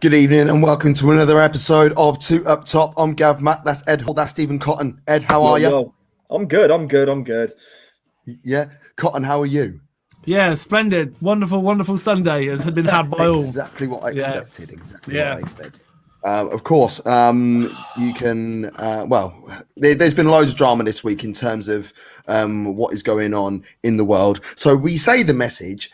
Good evening and welcome to another episode of Two Up Top. I'm Gav Mack, that's Ed Hall, that's Stephen Cotton. Ed, how are you? I'm good. Yeah, Cotton, how are you? Yeah, splendid. Wonderful Sunday has been had by all. Exactly what I expected. What I expected. Of course, you can, there's been loads of drama this week in terms of what is going on in the world. So we say the message,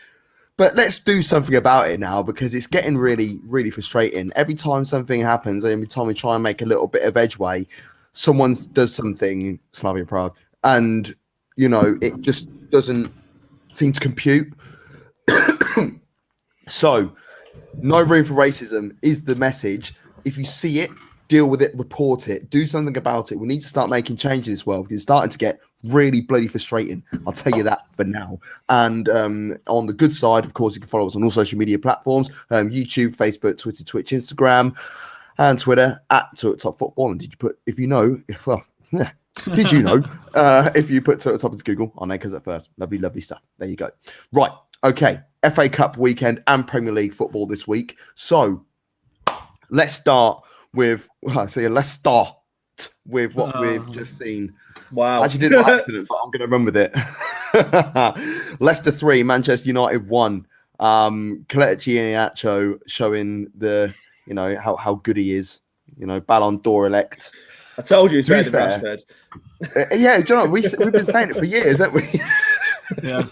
but let's do something about it now because it's getting really, really frustrating. Every time something happens, every time we try and make a little bit of edgeway, someone does something, Slavia Prague, and, it just doesn't seem to compute. So, no room for racism is the message. If you see it, deal with it, report it, do something about it. We need to start making changes as well because it's starting to get really bloody frustrating. I'll tell you that for now. And on the good side, of course, you can follow us on all social media platforms, YouTube, Facebook, Twitter, Twitch, Instagram, and Twitter at Top Football. And did you put, if you know, well, yeah. Did you know if you put Top into Google, I'll make us at first. Lovely stuff. There you go. Right. Okay. FA Cup weekend and Premier League football this week. So let's start with what we've just seen. Wow. I actually did it by accident, but I'm going to run with it. Leicester 3, Manchester United 1. Kelechi Iheanacho showing the, how good he is. Ballon d'Or elect. I told you it's better than Rashford. Yeah, do you know, we've been saying it for years, haven't we? Yeah.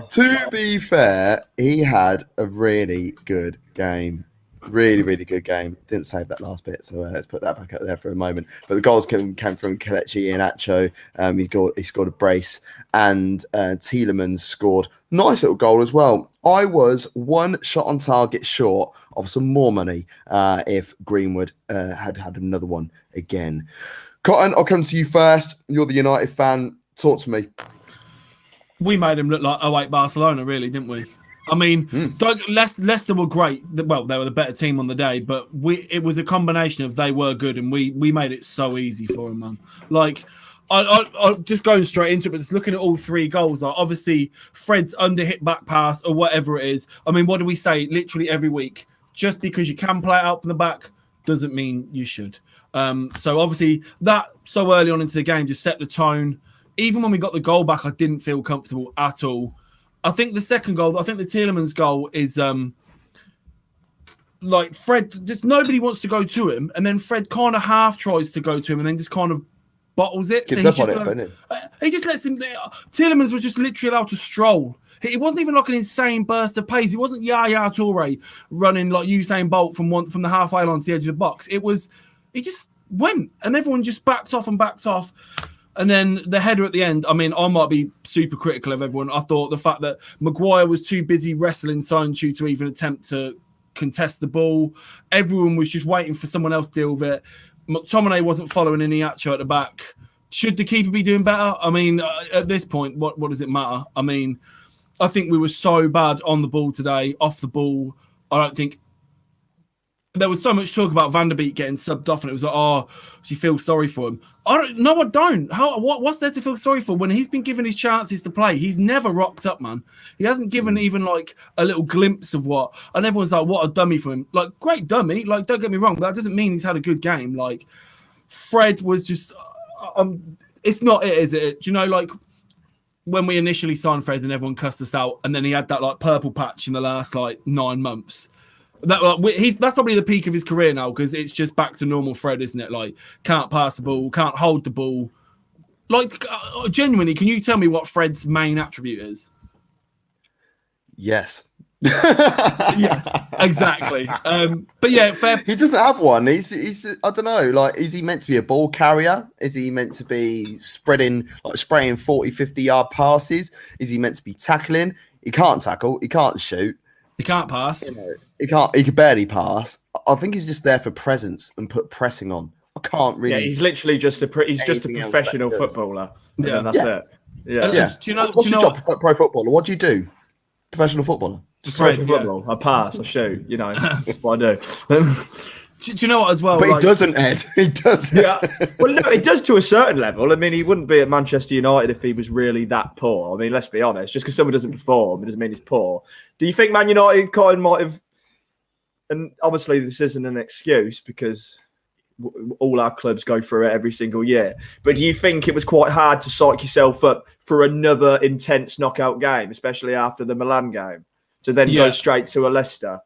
To be fair, he had a really good game. Really, really good game. Didn't save that last bit, so let's put that back up there for a moment. But the goals came from Kelechi Iheanacho. He scored a brace, and Tielemans scored nice little goal as well. I was one shot on target short of some more money if Greenwood had another one again. Cotton, I'll come to you first. You're the United fan. Talk to me. We made him look like 08 Barcelona, really, didn't we? I mean, Leicester were great. Well, they were the better team on the day, but it was a combination of they were good and we made it so easy for them, man. Like, I just going straight into it, but just looking at all three goals, like obviously Fred's under-hit back pass or whatever it is. I mean, what do we say literally every week? Just because you can play it out from the back doesn't mean you should. So obviously that so early on into the game just set the tone. Even when we got the goal back, I didn't feel comfortable at all. I think the second goal, the Tielemans goal is like Fred, just nobody wants to go to him. And then Fred kind of half tries to go to him and then just kind of bottles it. He just lets him there. Tielemans was just literally allowed to stroll. It wasn't even like an insane burst of pace. It wasn't Yaya Toure running like Usain Bolt from the halfway line to the edge of the box. He just went and everyone just backed off. And then the header at the end, I mean, I might be super critical of everyone. I thought the fact that Maguire was too busy wrestling Sancho to even attempt to contest the ball. Everyone was just waiting for someone else to deal with it. McTominay wasn't following Iheanacho at the back. Should the keeper be doing better? I mean, at this point, what does it matter? I mean, I think we were so bad on the ball today, off the ball. I don't think there was so much talk about Van der Beek getting subbed off, and it was like, oh, she feels sorry for him. I don't. What's there to feel sorry for when he's been given his chances to play? He's never rocked up, man. He hasn't given even like a little glimpse of what. And everyone's like, what a dummy for him. Like, great dummy. Like, don't get me wrong, but that doesn't mean he's had a good game. Like, Fred was just, it's not it, is it? Do you know, like, when we initially signed Fred and everyone cussed us out, and then he had that like purple patch in the last like 9 months. That's probably the peak of his career now because it's just back to normal Fred, isn't it? Like, can't pass the ball, can't hold the ball. Like, genuinely, can you tell me what Fred's main attribute is? Yes. Yeah, exactly. But yeah, fair. He doesn't have one. He's I don't know. Like, is he meant to be a ball carrier? Is he meant to be spraying 40, 50 yard passes? Is he meant to be tackling? He can't tackle. He can't shoot. He can't pass. He can barely pass. I think he's just there for presence and put pressing on. I can't really. Yeah, he's literally just a professional footballer. Yeah, and that's it. Yeah. Do you know what's your job, pro footballer? What do you do? Professional footballer. Football. I pass. I shoot. That's what I do. Do you know what as well? But he doesn't, Ed. He doesn't. Yeah. Well, no, it does to a certain level. I mean, he wouldn't be at Manchester United if he was really that poor. I mean, let's be honest. Just because someone doesn't perform, it doesn't mean he's poor. Do you think Man United might have and obviously this isn't an excuse because all our clubs go through it every single year. But do you think it was quite hard to psych yourself up for another intense knockout game, especially after the Milan game, to then go straight to a Leicester?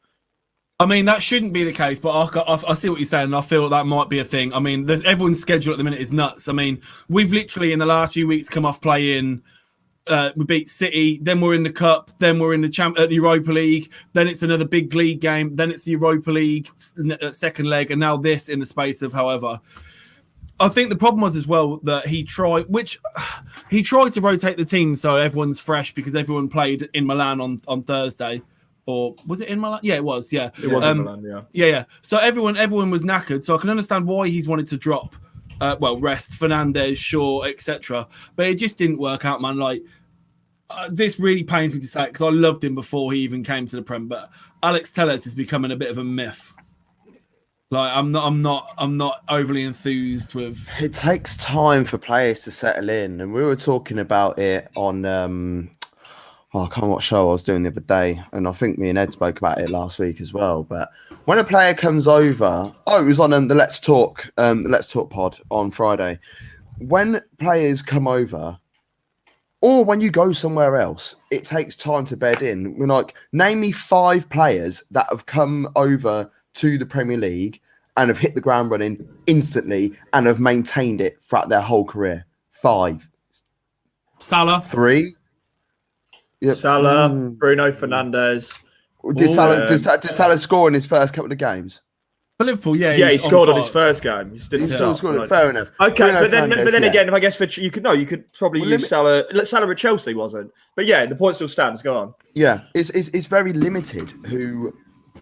I mean, that shouldn't be the case, but I see what you're saying, and I feel that might be a thing. I mean, everyone's schedule at the minute is nuts. I mean, we've literally, in the last few weeks, come off playing... we beat City, then we're in the Cup, then we're in the Europa League, then it's another big league game, then it's the Europa League second leg, and now this in the space of however. I think the problem was as well that he tried to rotate the team so everyone's fresh because everyone played in Milan on Thursday. Or was it in Milan? Yeah, it was. Yeah, it was in Milan. Yeah. So everyone was knackered. So I can understand why he's wanted to drop. Rest Fernandes, Shaw, etc. But it just didn't work out, man. Like this really pains me to say because I loved him before he even came to the Prem. But Alex Telles is becoming a bit of a myth. Like I'm not overly enthused with. It takes time for players to settle in, and we were talking about it on. I can't remember what show I was doing the other day, and I think me and Ed spoke about it last week as well. But when a player comes over, it was on the Let's Talk pod on Friday. When players come over, or when you go somewhere else, it takes time to bed in. We're like, name me 5 players that have come over to the Premier League and have hit the ground running instantly and have maintained it throughout their whole career. 5. Salah. 3. Yep. Salah, Bruno Fernandes. Did Salah score in his first couple of games? For Liverpool, yeah. He scored on his first game. He still scored. Fair enough. Okay, but then again, I guess you could probably use Salah. Salah at Chelsea wasn't, but yeah, the point still stands. Go on. Yeah, it's very limited who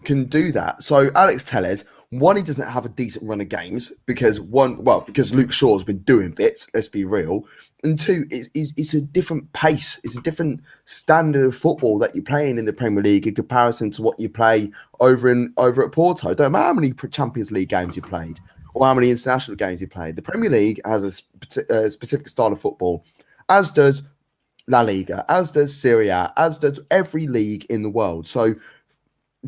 can do that. So Alex Telles, one, he doesn't have a decent run of games because Luke Shaw's been doing bits. Let's be real. And 2, it's a different pace. It's a different standard of football that you're playing in the Premier League in comparison to what you play over at Porto. Don't matter how many Champions League games you played or how many international games you played. The Premier League has a specific style of football, as does La Liga, as does Serie A, as does every league in the world. So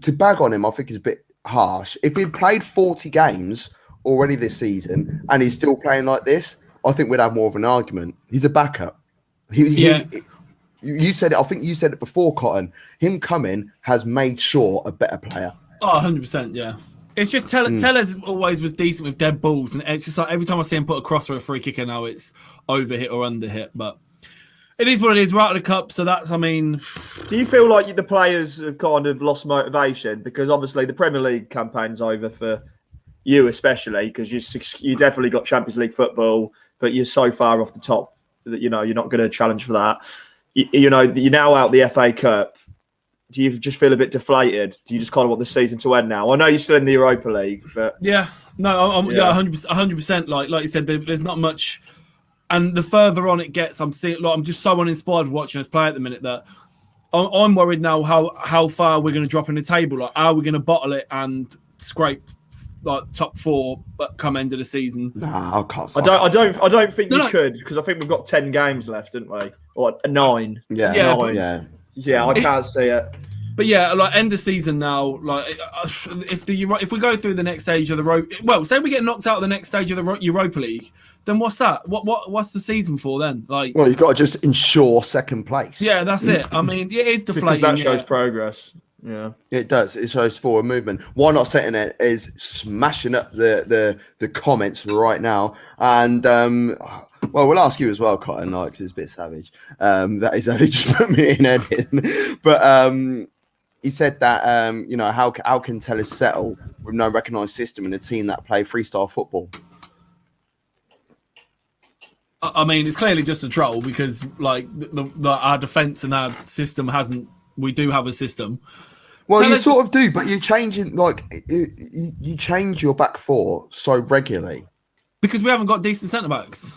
to bag on him, I think is a bit harsh. If he'd played 40 games already this season and he's still playing like this, I think we'd have more of an argument. He's a backup. You said it. I think you said it before, Cotton. Him coming has made Shaw a better player. Oh, 100%, yeah. It's just Tellers always was decent with dead balls, and it's just like every time I see him put a cross or a free kick, I know it's over hit or under hit. But it is what it is. We're out of the cup, so that's. I mean, do you feel like the players have kind of lost motivation because obviously the Premier League campaign's over for you, especially because you definitely got Champions League football, but you're so far off the top that you're not going to challenge for that. You're now out the FA Cup. Do you just feel a bit deflated? Do you just kind of want the season to end now? I know you're still in the Europa League, but yeah, no, I'm 100%. Like you said, there's not much, and the further on it gets, I'm just so uninspired watching us play at the minute that I'm worried now how far we're going to drop in the table. Like, are we going to bottle it and scrape like top 4 come end of the season? Nah, I can't. I don't think you could because I think we've got 10 games left, didn't we? Or 9. Yeah, 9. Yeah, I can't see it. But yeah, like end of season now. Like if we go through the next stage of the say we get knocked out of the next stage of the Europa League, then what's that? What's the season for then? Like, well, you've got to just ensure second place. Yeah, that's it. I mean, it is deflating. Because that shows progress. Yeah, it does. It shows forward movement. Why not setting it is smashing up the comments right now. And we'll ask you as well, Cotton, because it's a bit savage. That is only just put me in Ed in. But he said that how can Tellers settle with no recognised system in a team that play freestyle football? I mean, it's clearly just a troll because like our defence and our system hasn't. We do have a system. Well, you sort of do, but you're changing, you change your back 4 so regularly. Because we haven't got decent centre-backs.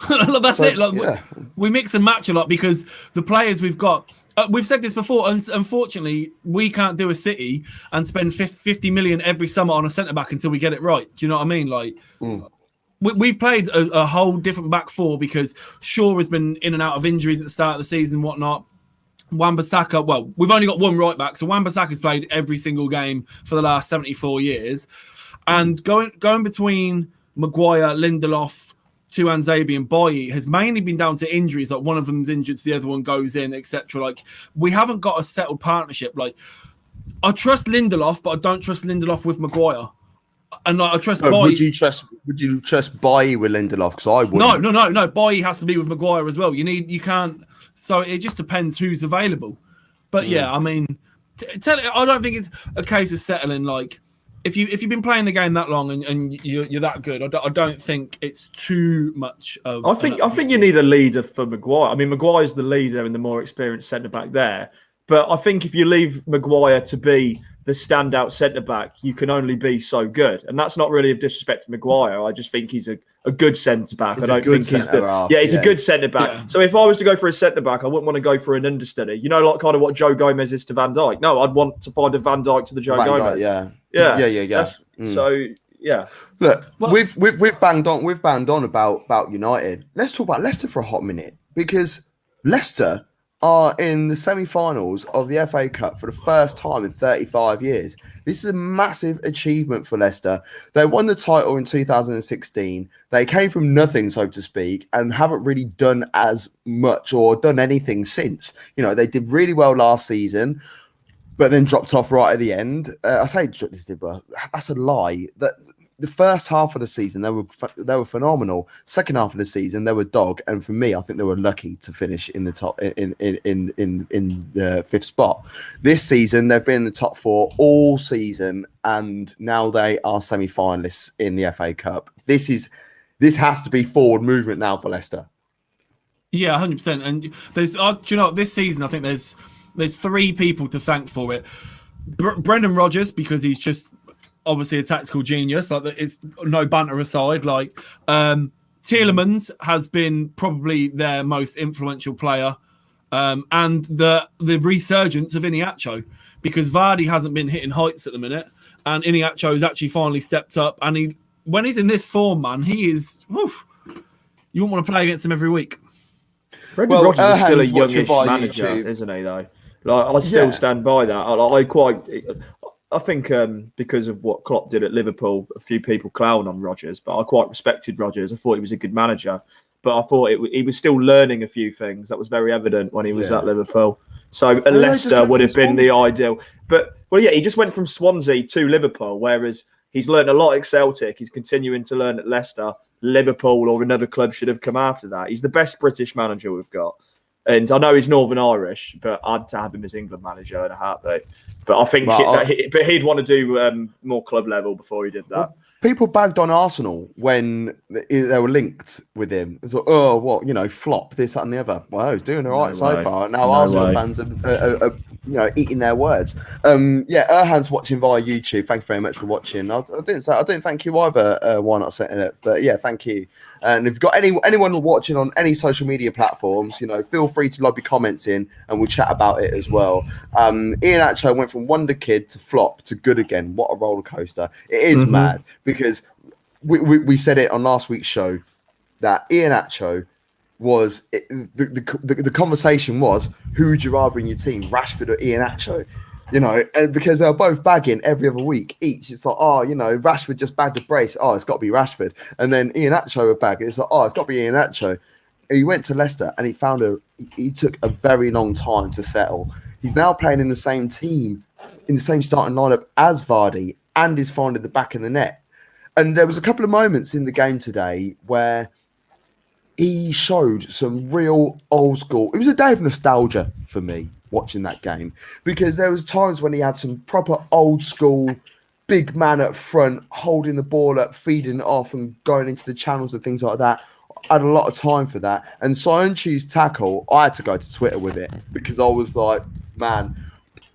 That's it. Like, we mix and match a lot because the players we've got... we've said this before, and unfortunately, we can't do a City and spend 50 million every summer on a centre-back until we get it right. Do you know what I mean? Like... We've played a whole different back 4 because Shaw has been in and out of injuries at the start of the season and whatnot. Wan-Bissaka, well, we've only got one right back, so Wan-Bissaka's played every single game for the last 74 years. And going between Maguire, Lindelof, Tuanzebe and Bailly has mainly been down to injuries. Like one of them's injured, so the other one goes in, etc. Like we haven't got a settled partnership. Like I trust Lindelof, but I don't trust Lindelof with Maguire. And like, I trust Bailly. Would you trust Bailly with Lindelof? Because I wouldn't. No. Bailly has to be with Maguire as well. You can't. So it just depends who's available. But yeah, I mean, I don't think it's a case of settling. Like if you've been playing the game that long and you're that good, I don't think it's too much of. I think you need a leader for Maguire. I mean, Maguire's the leader and the more experienced centre back there. But I think if you leave Maguire to be the standout centre back, you can only be so good, and that's not really a disrespect to Maguire. I just think he's a good centre back. I don't think he's a good centre back. Yeah. So if I was to go for a centre back, I wouldn't want to go for an understudy. You know, like kind of what Joe Gomez is to Van Dijk. No, I'd want to find a Van Dijk to the Joe Gomez. Yeah. So yeah. Look, we've banged on about United. Let's talk about Leicester for a hot minute, because Leicester are in the semi-finals of the FA Cup for the first time in 35 years. This is a massive achievement for Leicester. They won the title in 2016. They came from nothing, so to speak, and haven't really done as much or done anything since. You know, they did really well last season, but then dropped off right at the end. I say that's a lie. That the first half of the season they were phenomenal. Second half of the season they were dog, and for me, I think they were lucky to finish in the top in the fifth spot. This season they've been in the top four all season, and now they are semi-finalists in the FA Cup. This has to be forward movement now for Leicester. Yeah, 100%. And there's, do you know, this season I think there's three people to thank for it. Brendan Rodgers, because he's just obviously a tactical genius. Like, it's no banter aside. Like Tielemans has been probably their most influential player, and the resurgence of Iheanacho, because Vardy hasn't been hitting heights at the minute, and Iheanacho has actually finally stepped up. And when he's in this form, man, he is. Woof, you wouldn't want to play against him every week. Brendan Rodgers is still a youngish manager, isn't he? Though, like I still stand by that. I think because of what Klopp did at Liverpool, a few people clown on Rodgers, but I quite respected Rodgers. I thought he was a good manager, but I thought he was still learning a few things. That was very evident when he was at Liverpool. So Leicester would have been the ideal. But, he just went from Swansea to Liverpool, whereas he's learned a lot at Celtic. He's continuing to learn at Leicester. Liverpool or another club should have come after that. He's the best British manager we've got. And I know he's Northern Irish, but I'd to have him as England manager in a heartbeat. But I think he'd want to do more club level before he did that. Well, people bagged on Arsenal when they were linked with him. It's like, flop, this, that and the other. Well, he's doing all right so far. Now Arsenal fans are eating their words. Erhan's watching via YouTube. Thank you very much for watching. I didn't thank you either. Why not setting it? But yeah, thank you. And if you've got anyone watching on any social media platforms, feel free to lob your comments in and we'll chat about it as well. Iheanacho went from wonder kid to flop to good again. What a roller coaster. It is mad, because we said it on last week's show that Iheanacho was the conversation was, who would you rather in your team, Rashford or Iheanacho? And because they're both bagging every other week each. It's like, Rashford just bagged a brace. Oh, it's got to be Rashford. And then Iheanacho would bag it. It's like, oh, it's got to be Iheanacho. He went to Leicester and he took a very long time to settle. He's now playing in the same team, in the same starting lineup as Vardy, and is finding the back of the net. And there was a couple of moments in the game today where he showed some real old school. It was a day of nostalgia for me watching that game, because there was times when he had some proper old school big man up front, holding the ball up, feeding it off and going into the channels and things like that. I had a lot of time for that. And Soyuncu's tackle, I had to go to Twitter with it, because I was like, man,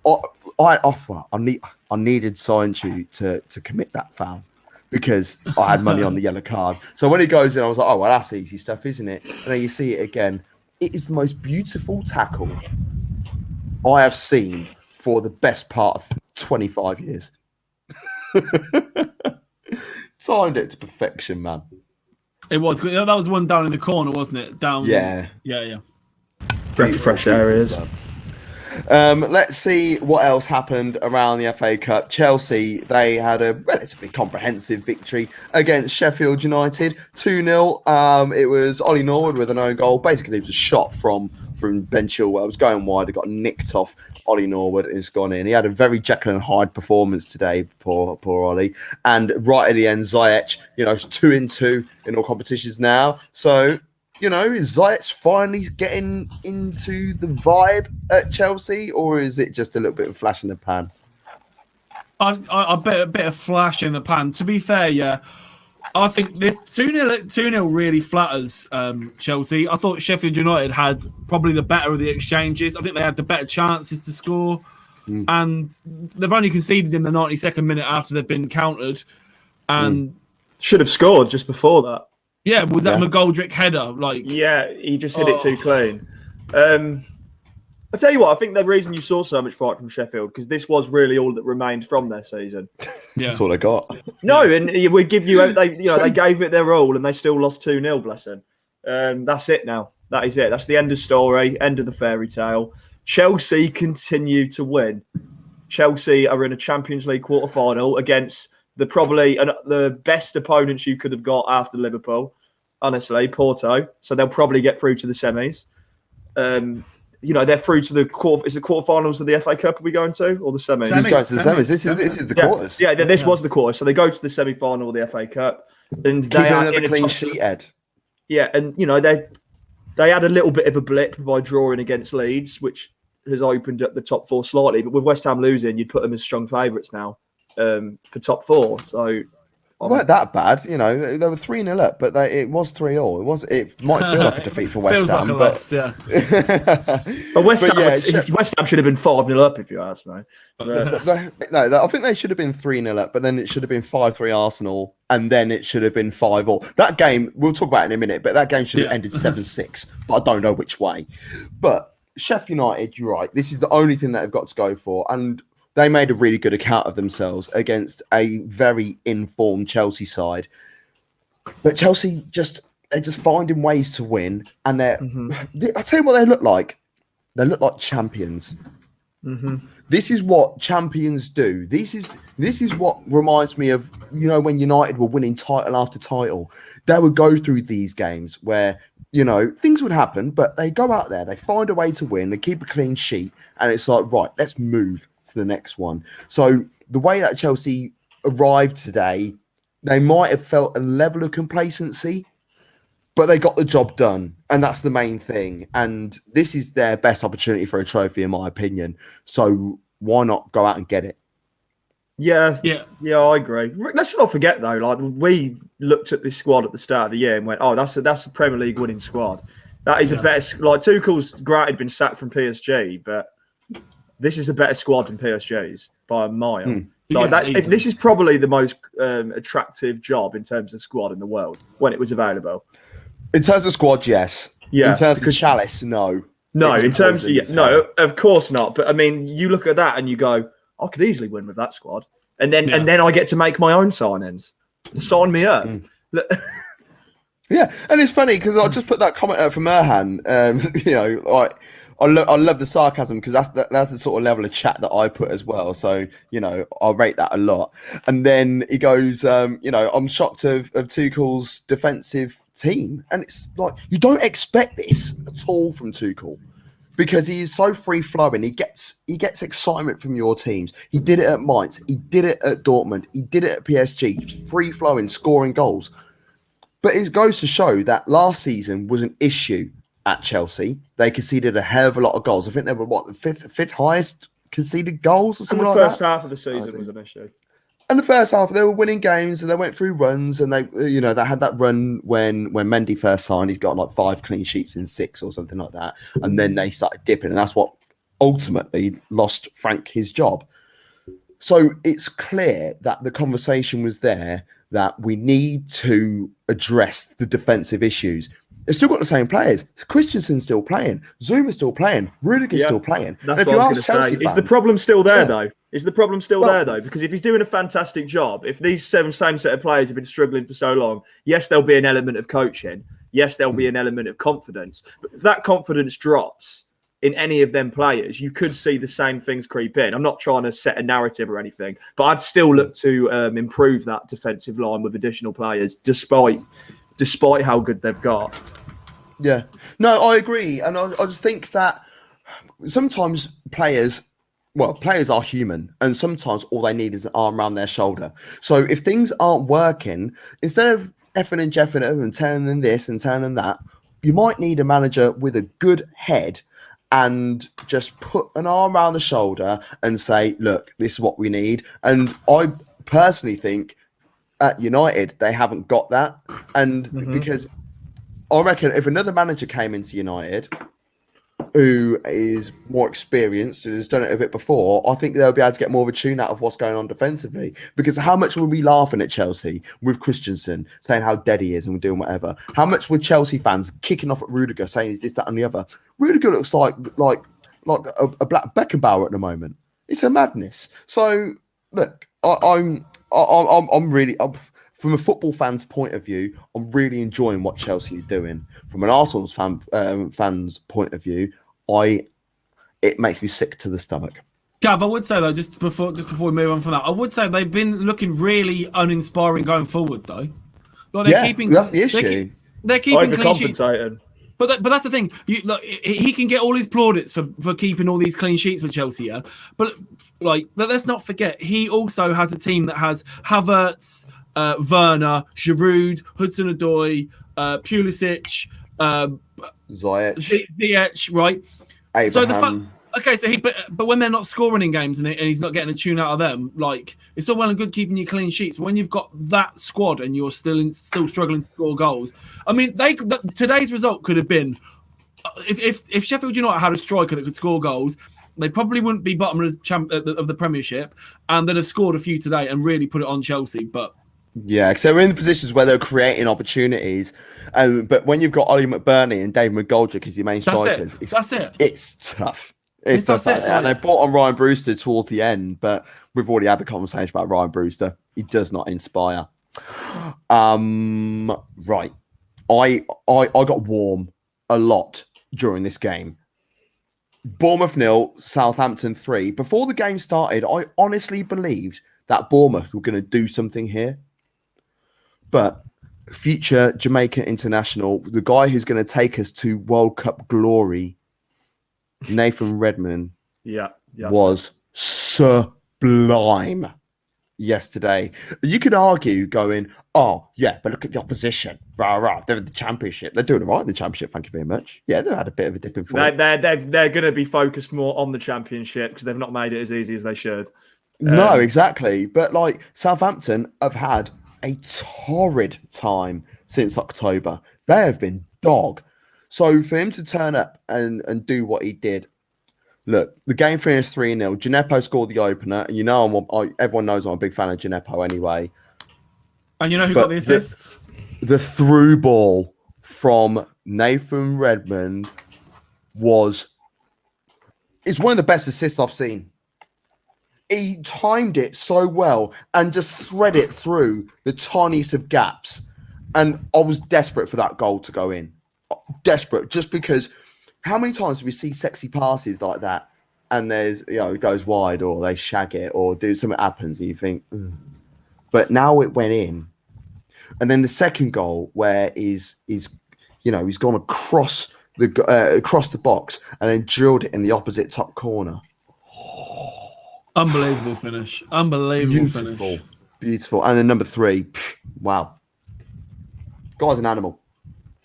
I needed Soyuncu to commit that foul, because I had money on the yellow card. So when he goes in, I was like, oh, well, that's easy stuff, isn't it? And then you see it again. It is the most beautiful tackle I have seen for the best part of 25 years. Timed it to perfection, man. It was good. That was one down in the corner, wasn't it? Down. Yeah. Yeah. Breath of fresh air is. Let's see what else happened around the FA Cup. Chelsea, they had a relatively comprehensive victory against Sheffield United, 2-0. It was Ollie Norwood with an own goal. Basically, it was a shot from Ben Chilwell. It was going wide. It got nicked off Ollie Norwood. It's gone in. He had a very Jekyll and Hyde performance today, poor Ollie. And right at the end, Ziyech, it's 2-2 in all competitions now. So, is Ziyech finally getting into the vibe at Chelsea, or is it just a little bit of flash in the pan? I bet a bit of flash in the pan. To be fair, yeah, I think this 2-0 really flatters Chelsea. I thought Sheffield United had probably the better of the exchanges. I think they had the better chances to score, and they've only conceded in the 92nd minute after they've been countered, and should have scored just before that. Yeah, was that McGoldrick header? Yeah, he just hit it too clean. I'll tell you what, I think the reason you saw so much fight from Sheffield, because this was really all that remained from their season. Yeah. That's all they got. No, and we give you, they gave it their all and they still lost 2-0, bless them. That's it now. That is it. That's the end of story, end of the fairy tale. Chelsea continue to win. Chelsea are in a Champions League quarter-final against the best opponents you could have got after Liverpool, honestly, Porto. So they'll probably get through to the semis. They're through to the quarterfinals of the FA Cup. Are we going to, or the semis? Semis. Going to the semis. This is the quarters. Yeah, this was the quarter. So they go to the semi-final of the FA Cup, and they are in a clean sheet, Ed. Yeah, and they had a little bit of a blip by drawing against Leeds, which has opened up the top four slightly. But with West Ham losing, you'd put them as strong favourites now. For top four, so it weren't that bad. They were 3-0 up, but it was 3-3. It might feel like a defeat for West Ham, like but loss, yeah. But West Ham should have been 5-0 up, if you ask me. No, I think they should have been 3-0 up, but then it should have been 5-3 Arsenal, and then it should have been 5-5. That game, we'll talk about it in a minute, but that game should have ended 7-6. But I don't know which way. But Sheffield United, you're right. This is the only thing that they've got to go for, and they made a really good account of themselves against a very informed Chelsea side. But Chelsea they're just finding ways to win. And I'll tell you what they look like. They look like champions. Mm-hmm. This is what champions do. This is what reminds me of, when United were winning title after title. They would go through these games where, things would happen, but they go out there, they find a way to win, they keep a clean sheet, and it's like, right, let's move to the next one. So the way that Chelsea arrived today, they might have felt a level of complacency, but they got the job done, and that's the main thing. And this is their best opportunity for a trophy, in my opinion. So why not go out and get it? Yeah, I agree. Let's not forget though, we looked at this squad at the start of the year and went, "Oh, that's a Premier League winning squad. That is a better." Tuchel's granted been sacked from PSG, but this is a better squad than PSG's by a mile. This is probably the most attractive job in terms of squad in the world when it was available. In terms of squad, yes. Yeah. In terms of Chalice, no. No, in terms of no, of course not. But I mean, you look at that and you go, I could easily win with that squad, and then I get to make my own signings. Sign me up. Yeah, and it's funny because I just put that comment out from Erhan. I love the sarcasm because that's the sort of level of chat that I put as well. So, I'll rate that a lot. And then he goes, I'm shocked of Tuchel's defensive team. And it's like, you don't expect this at all from Tuchel because he is so free flowing. He gets excitement from your teams. He did it at Mainz. He did it at Dortmund. He did it at PSG. Free flowing, scoring goals. But it goes to show that last season was an issue at Chelsea. They conceded a hell of a lot of goals. I think they were the fifth highest conceded goals or something like that. The first half of the season was an issue. And the first half, they were winning games and they went through runs and they had that run when Mendy first signed. He's got like 5 clean sheets in 6 or something like that. And then they started dipping, and that's what ultimately lost Frank his job. So it's clear that the conversation was there that we need to address the defensive issues. They've still got the same players. Christensen's still playing. Zuma's still playing. Rudiger's still playing. That's what I was going to say. Is the problem still there, though? Is the problem still there, though? Because if he's doing a fantastic job, if these same set of players have been struggling for so long, yes, there'll be an element of coaching. Yes, there'll be an element of confidence. But if that confidence drops, in any of them players, you could see the same things creep in. I'm not trying to set a narrative or anything, but I'd still look to improve that defensive line with additional players, despite how good they've got. Yeah, no, I agree, and I just think that sometimes players are human, and sometimes all they need is an arm around their shoulder. So if things aren't working, instead of effing and jeffing them and telling them this and telling them that, you might need a manager with a good head and just put an arm around the shoulder and say, look, this is what we need. And I personally think at United, they haven't got that. And because I reckon if another manager came into United who is more experienced, who's done it a bit before, I think they'll be able to get more of a tune out of what's going on defensively. Because how much were we laughing at Chelsea with Christensen, saying how dead he is and we're doing whatever? How much were Chelsea fans kicking off at Rudiger, saying is this, that, and the other? Rudiger looks like a black Beckenbauer at the moment. It's a madness. So look, I'm really from a football fan's point of view, I'm really enjoying what Chelsea are doing. From an Arsenal fan's point of view, it makes me sick to the stomach. Gav, I would say though, just before we move on from that, I would say they've been looking really uninspiring going forward though. Like that's the issue. They're keeping clean sheets. Overcompensating. But that's the thing. He can get all his plaudits for keeping all these clean sheets for Chelsea. Yeah? But let's not forget, he also has a team that has Havertz, Werner, Giroud, Hudson-Odoi, Pulisic, Ziyech, right? Abraham. But when they're not scoring in games and he's not getting a tune out of them, like, it's all well and good keeping your clean sheets, but when you've got that squad and you're still struggling to score goals, I mean, today's result could have been if Sheffield United had a striker that could score goals, they probably wouldn't be bottom of the Premiership, and they'd have scored a few today and really put it on Chelsea. But yeah, because they're in the positions where they're creating opportunities. But when you've got Ollie McBurney and David McGoldrick as your main strikers, it's tough. It's tough. And they brought on Ryan Brewster towards the end, but we've already had the conversation about Ryan Brewster. He does not inspire. Right. I got warm a lot during this game. Bournemouth 0, Southampton 3. Before the game started, I honestly believed that Bournemouth were going to do something here. But future Jamaica international, the guy who's going to take us to World Cup glory, Nathan Redmond, was sublime yesterday. You could argue going, oh, yeah, but look at the opposition. They're in the Championship. They're doing all right in the Championship, thank you very much. Yeah, they've had a bit of a dip in form. They're going to be focused more on the Championship because they've not made it as easy as they should. No, exactly. But like Southampton have had a torrid time since October. They have been dog. So for him to turn up and do what he did, look, the game finished 3-0. Gineppo scored the opener, and everyone knows I'm a big fan of Gineppo anyway. And you know who got the assists? The through ball from Nathan Redmond it's one of the best assists I've seen. He timed it so well and just thread it through the tiniest of gaps. And I was desperate for that goal to go in. Desperate, just because how many times do we see sexy passes like that and there's, it goes wide or they shag it or something happens and you think, ugh. But now it went in. And then the second goal where he's gone across the box and then drilled it in the opposite top corner. Unbelievable finish. Beautiful. And then number 3, wow. Guy's an animal.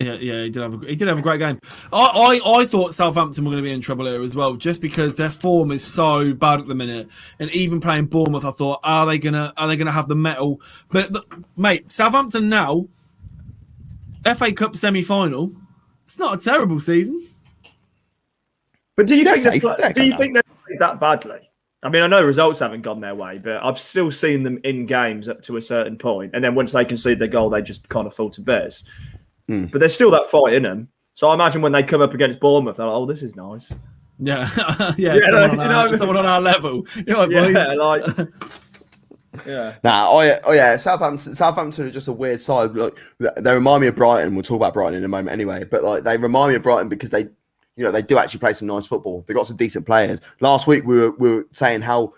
Yeah, he did have a great game. I thought Southampton were going to be in trouble here as well, just because their form is so bad at the minute. And even playing Bournemouth, I thought, are they gonna have the mettle? But mate, Southampton now, FA Cup semi-final. It's not a terrible season. But do you think they're played that badly? I mean, I know results haven't gone their way, but I've still seen them in games up to a certain point, and then once they concede their goal, they just kind of fall to bits. But there's still that fight in them. So I imagine when they come up against Bournemouth, they're like, "Oh, this is nice." Yeah, someone on our level. Boys. Southampton are just a weird side. Look, they remind me of Brighton. We'll talk about Brighton in a moment anyway. But like, they remind me of Brighton because they, You know, they do actually play some nice football. They got some decent players. Last week we were saying how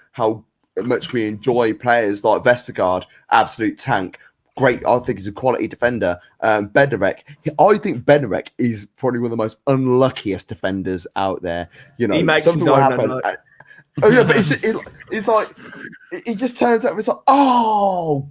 much we enjoy players like Vestergaard, absolute tank. Great, I think he's a quality defender. Bednarek, I think Bednarek is probably one of the most unluckiest defenders out there. You know, he makes something will happen. Oh yeah, but it's like he just turns up and it's like, oh,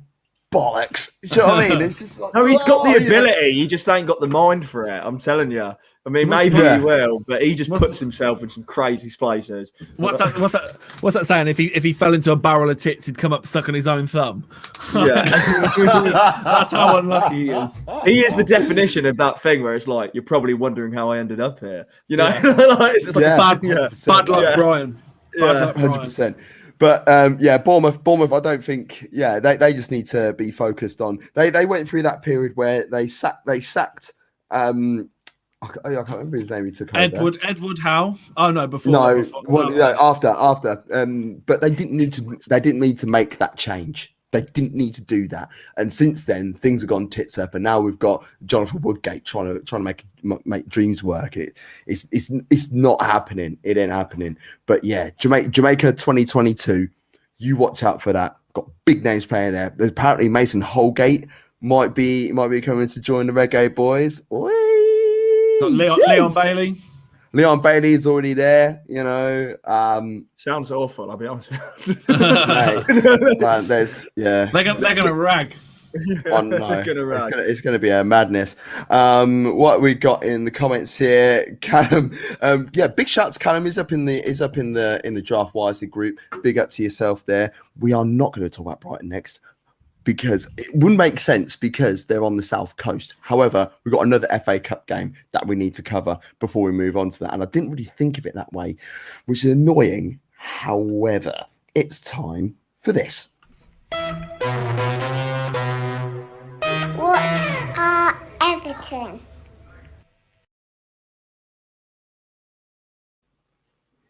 bollocks. Do you know what I mean? It's just like, no, he's got the ability. You know? He just ain't got the mind for it. I'm telling you. I mean, maybe he will, but he just puts himself in some crazy places. What's that saying? If he fell into a barrel of tits, he'd come up sucking his own thumb. Yeah, that's how unlucky he is. He is the definition of that thing where it's like you're probably wondering how I ended up here. You know, like, it's just like bad luck, Brian. Bad luck, 100%. But Bournemouth. I don't think. Yeah, they just need to be focused on. They went through that period where they sacked. I can't remember his name. He took over. Edward Howe. Oh no, before. After. But they didn't need to. They didn't need to make that change. They didn't need to do that. And since then, things have gone tits up. And now we've got Jonathan Woodgate trying to make dreams work. It's not happening. It ain't happening. But yeah, Jamaica 2022. You watch out for that. Got big names playing there. There's apparently Mason Holgate might be coming to join the Reggae Boys. Got Leon Bailey. Leon Bailey's already there, you know. Sounds awful, I'll be honest with you. Man, they're gonna rag. Oh, no. It's gonna be a madness. What we got in the comments here, Callum. Big shout to Callum. He's up in the Draft Wisely group. Big up to yourself there. We are not going to talk about Brighton next, because it wouldn't make sense because they're on the south coast. However, we've got another FA Cup game that we need to cover before we move on to that. And I didn't really think of it that way, which is annoying. However, it's time for this. What's Are Everton?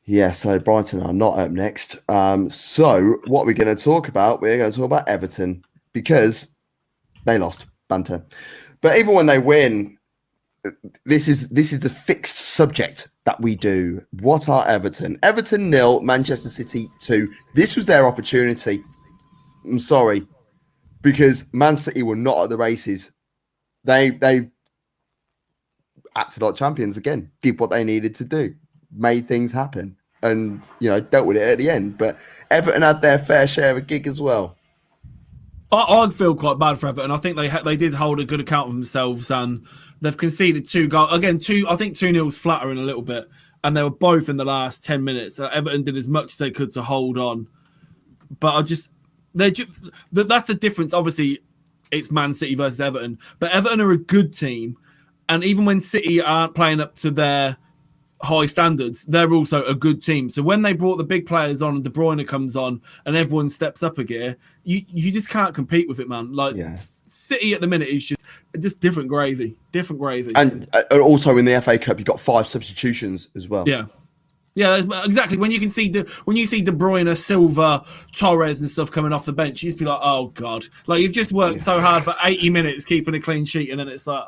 Yeah, so Brighton are not up next. So what we're going to talk about, we're going to talk about Everton, because they lost. Banter. But even when they win, this is the fixed subject that we do. What are Everton? Everton 0, Manchester City 2. This was their opportunity. I'm sorry, because Man City were not at the races. They acted like champions again, did what they needed to do, made things happen, and dealt with it at the end. But Everton had their fair share of a gig as well. I'd feel quite bad for Everton. I think they did hold a good account of themselves, and they've conceded 2 goals. Again, I think 2-0's flattering a little bit, and they were both in the last 10 minutes. Everton did as much as they could to hold on. But that's the difference. Obviously, it's Man City versus Everton, but Everton are a good team, and even when City aren't playing up to their high standards, they're also a good team. So when they brought the big players on and De Bruyne comes on and everyone steps up a gear, you just can't compete with it, man. City at the minute is just different gravy. And also in the FA Cup, you got 5 substitutions as well. Yeah, exactly. When you see De Bruyne, Silva, Torres and stuff coming off the bench, you just be like, oh God. Like, you've just worked so hard for 80 minutes keeping a clean sheet, and then it's like,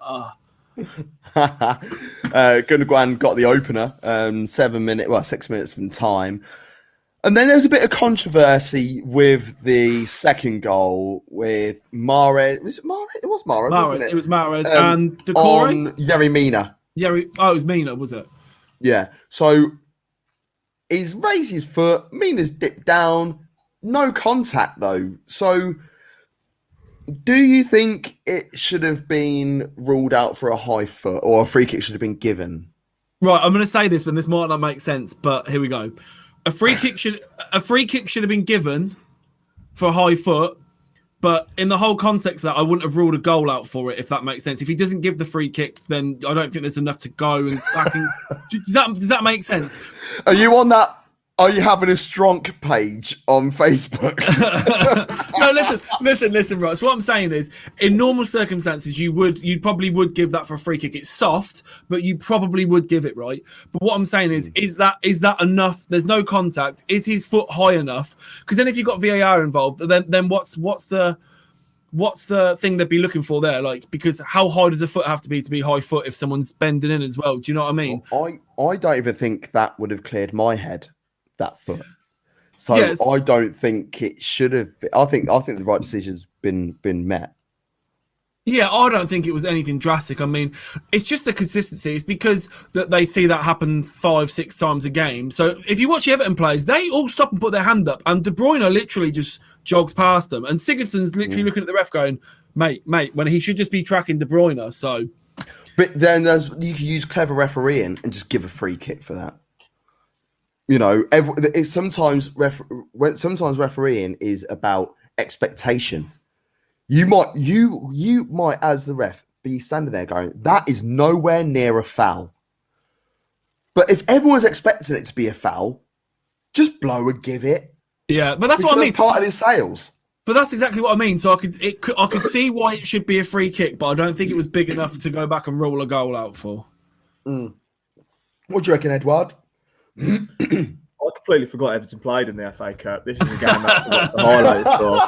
Gundogan got the opener, 6 minutes from time. And then there's a bit of controversy with the second goal with Mahrez. Was it Mahrez? It was Mahrez, wasn't it? It was Mahrez and Decore. On Yerry Mina. It was Mina, was it? Yeah. So he's raised his foot. Mina's dipped down. No contact, though. So do you think it should have been ruled out for a high foot, or a free kick should have been given? Right, I'm going to say this, but this might not make sense, but here we go. A free kick should have been given for a high foot, but in the whole context of that, I wouldn't have ruled a goal out for it, if that makes sense. If he doesn't give the free kick, then I don't think there's enough to go. And does that make sense? Are you on that? Are you having a Stronk page on Facebook? No, listen, right. So what I'm saying is, in normal circumstances, you probably would give that for a free kick. It's soft, but you probably would give it, right? But what I'm saying is that enough? There's no contact. Is his foot high enough? Because then if you've got VAR involved, then what's the what's the thing they'd be looking for there? Like, because how high does a foot have to be high foot if someone's bending in as well? Do you know what I mean? I don't even think that would have cleared my head, that foot. So I don't think it should have. I think the right decision's been met. Yeah, I don't think it was anything drastic. I mean, it's just the consistency. It's because that they see that happen 5-6 times a game. So if you watch Everton players, they all stop and put their hand up, and De Bruyne literally just jogs past them, and Sigurdsson's literally looking at the ref going, mate, when he should just be tracking De Bruyne. So, but then you can use clever refereeing and just give a free kick for that. You know, sometimes refereeing is about expectation. You might, as the ref, be standing there going, that is nowhere near a foul. But if everyone's expecting it to be a foul, just blow and give it. Yeah, but that's what I mean. Part of his sales. But that's exactly what I mean. So I could see why it should be a free kick, but I don't think it was big enough to go back and rule a goal out for. What do you reckon, Edward? I completely forgot Everton played in the FA Cup. This is a game that's the highlights for.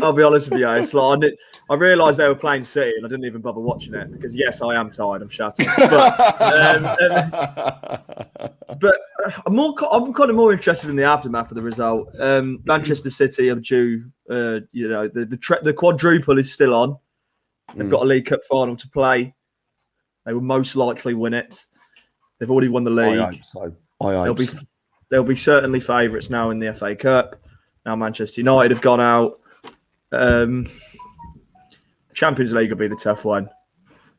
I'll be honest with you, it's like I realised they were playing City and I didn't even bother watching it because yes, I am tired. I'm shouting, but I'm kind of more interested in the aftermath of the result. Manchester City are due. The quadruple is still on. They've got a League Cup final to play. They will most likely win it. They've already won the league. I hope so. They'll be certainly favourites now in the FA Cup. Now Manchester United have gone out. Champions League will be the tough one.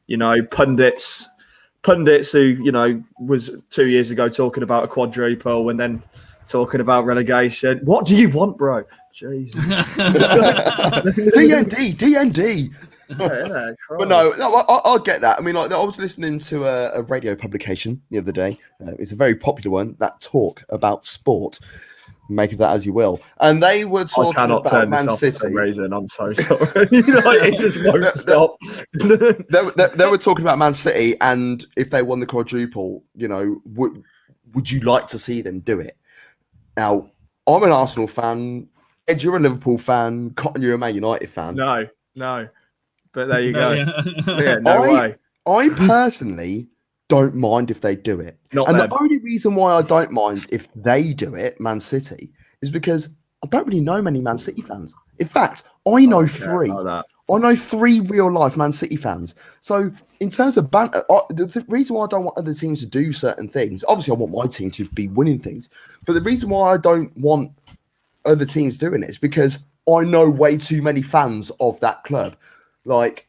You know, pundits who, was 2 years ago talking about a quadruple and then talking about relegation. What do you want, bro? Jesus. DND. Yeah, but no, I'll get that. I mean, like, I was listening to a radio publication the other day. It's a very popular one that talk about sport. Make of that as you will. And they were talking about Man City. For some reason. I'm so sorry. It just won't stop. They were talking about Man City, and if they won the quadruple, would you like to see them do it? Now, I'm an Arsenal fan. Ed, you're a Liverpool fan. Cotton, you're a Man United fan. No. But there you go. No way. I personally don't mind if they do it. The only reason why I don't mind if they do it, Man City, is because I don't really know many Man City fans. In fact, I know three. I know 3 real-life Man City fans. So in terms of banter, the reason why I don't want other teams to do certain things, obviously I want my team to be winning things, but the reason why I don't want other teams doing it is because I know way too many fans of that club. Like,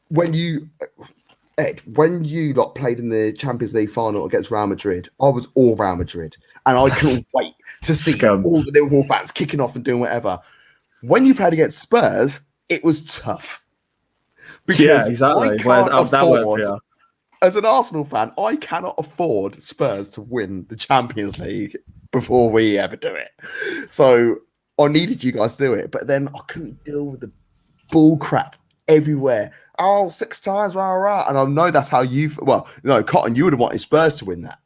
when you played in the Champions League final against Real Madrid, I was all Real Madrid. And I couldn't wait to see all the Liverpool fans kicking off and doing whatever. When you played against Spurs, it was tough. Because I can't afford, as an Arsenal fan, I cannot afford Spurs to win the Champions League before we ever do it. So I needed you guys to do it. But then I couldn't deal with the bull crap everywhere. 6 times, rah. And I know that's how Cotton, you would have wanted Spurs to win that.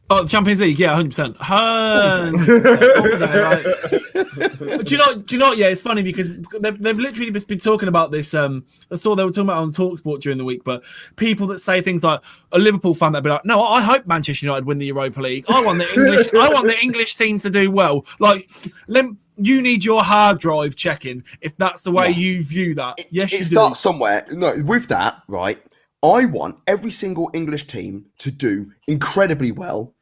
Oh, the Champions League, yeah, 100%. 100%. Do you know? Yeah, it's funny because they've literally just been talking about this. I saw they were talking about it on TalkSport during the week, but people that say things like a Liverpool fan that'd be like, "No, I hope Manchester United win the Europa League. I want the English teams to do well." Like, you need your hard drive checking if that's the way you view that. Yes, you do. It starts somewhere. No, with that, right? I want every single English team to do incredibly well